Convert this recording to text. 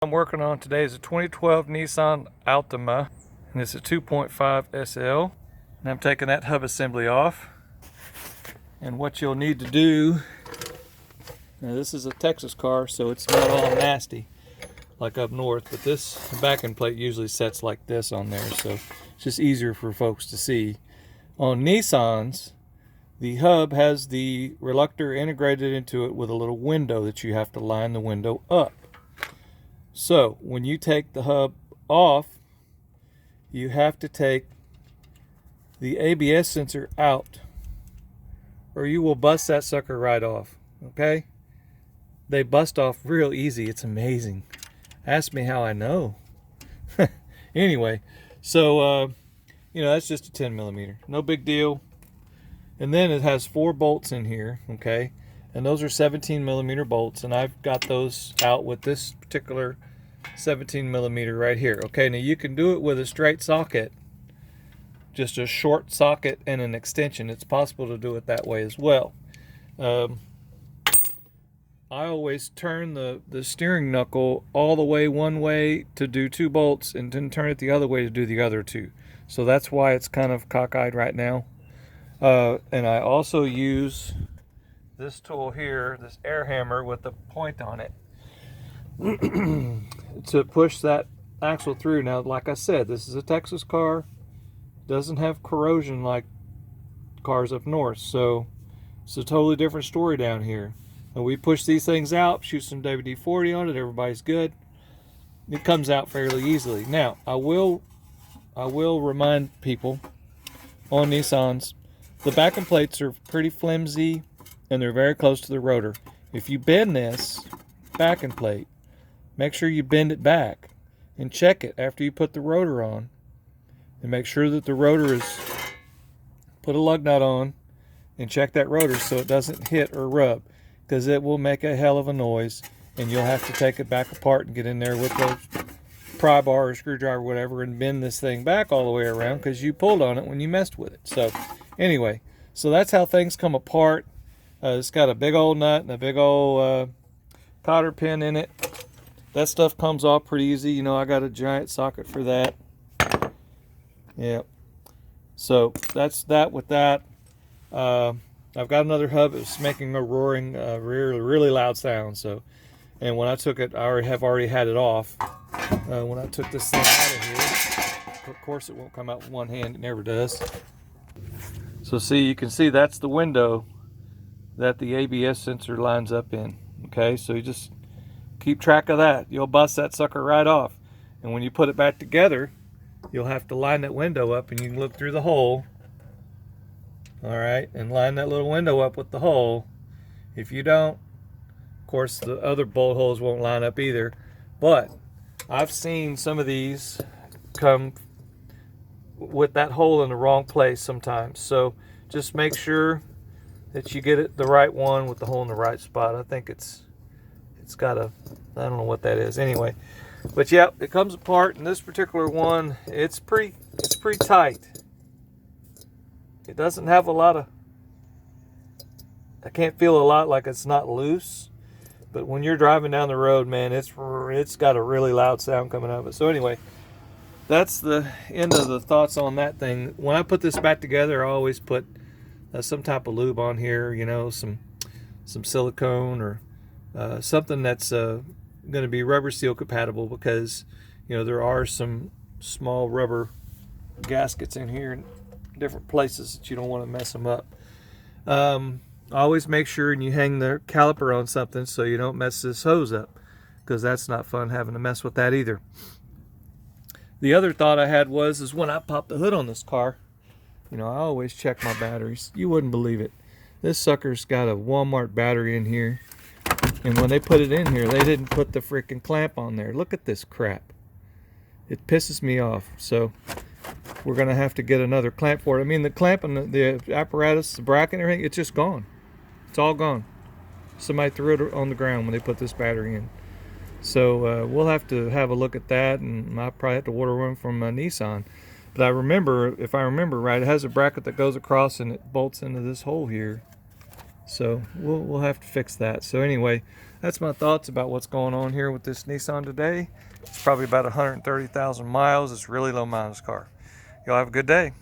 I'm working on today is a 2012 Nissan Altima, and it's a 2.5 SL. And I'm taking that hub assembly off. And what you'll need to do, now this is a Texas car, so it's not all nasty like up north, but this backing plate usually sets like this on there, so it's just easier for folks to see. On Nissans, the hub has the reluctor integrated into it with a little window that you have to line the window up. So when you take the hub off, you have to take the ABS sensor out, or you will bust that sucker right off. Okay? They bust off real easy. It's amazing. Ask me how I know. Anyway, so that's just a 10 millimeter. No big deal. And then it has 4 bolts in here. Okay, and those are 17 millimeter bolts, and I've got those out with this particular 17 millimeter right here. Okay, now you can do it with a straight socket, just a short socket and an extension. It's possible to do it that way as well. I always turn the steering knuckle all the way one way to do 2 bolts, and then turn it the other way to do the other 2. So that's why it's kind of cockeyed right now. And I also use this tool here, this air hammer with the point on it, to push that axle through. Now, like I said, this is a Texas car. Doesn't have corrosion like cars up north, so it's a totally different story down here. And we push these things out, shoot some WD-40 on it, everybody's good. It comes out fairly easily. Now, I will remind people on Nissans, the backing plates are pretty flimsy and they're very close to the rotor. If you bend this backing plate, make sure you bend it back and check it after you put the rotor on, and make sure that the rotor is, put a lug nut on and check that rotor so it doesn't hit or rub, because it will make a hell of a noise, and you'll have to take it back apart and get in there with a pry bar or screwdriver or whatever and bend this thing back all the way around because you pulled on it when you messed with it. So anyway, so that's how things come apart. It's got a big old nut and a big old cotter pin in it. That stuff comes off pretty easy. You know, I got a giant socket for that. Yeah. So that's that with that. I've got another hub that's making a roaring, really loud sound. So, and when I took it, I already had it off. When I took this thing out of here, of course it won't come out with one hand. It never does. So see, you can see that's the window that the ABS sensor lines up in. Okay, so you just keep track of that. You'll bust that sucker right off. And when you put it back together, you'll have to line that window up, and you can look through the hole. All right, and line that little window up with the hole. If you don't, of course, the other bolt holes won't line up either. But I've seen some of these come with that hole in the wrong place sometimes. So just make sure that you get it the right one with the hole in the right spot. I think it's got a, I don't know what that is. Anyway, but yeah, it comes apart, and this particular one, it's pretty tight. It doesn't have a lot of, I can't feel a lot like it's not loose, but when you're driving down the road, man, it's got a really loud sound coming out of it. So anyway, that's the end of the thoughts on that thing. When I put this back together, I always put some type of lube on here, you know, some silicone or something that's going to be rubber seal compatible, because you know there are some small rubber gaskets in here in different places that you don't want to mess them up. Always make sure and you hang the caliper on something so you don't mess this hose up, because that's not fun having to mess with that either. The other thought I had is when I pop the hood on this car, you know, I always check my batteries. You wouldn't believe it. This sucker's got a Walmart battery in here, and when they put it in here, they didn't put the freaking clamp on there. Look at this crap. It pisses me off. So we're going to have to get another clamp for it. I mean, the clamp and the apparatus, the bracket and everything, it's just gone. It's all gone. Somebody threw it on the ground when they put this battery in. So we'll have to have a look at that, and I'll probably have to order one from Nissan. But I remember, if I remember right, it has a bracket that goes across and it bolts into this hole here. So we'll have to fix that. So anyway, That's my thoughts about what's going on here with this Nissan today. It's probably about 130,000 miles. It's a really low mileage car. Y'all have a good day.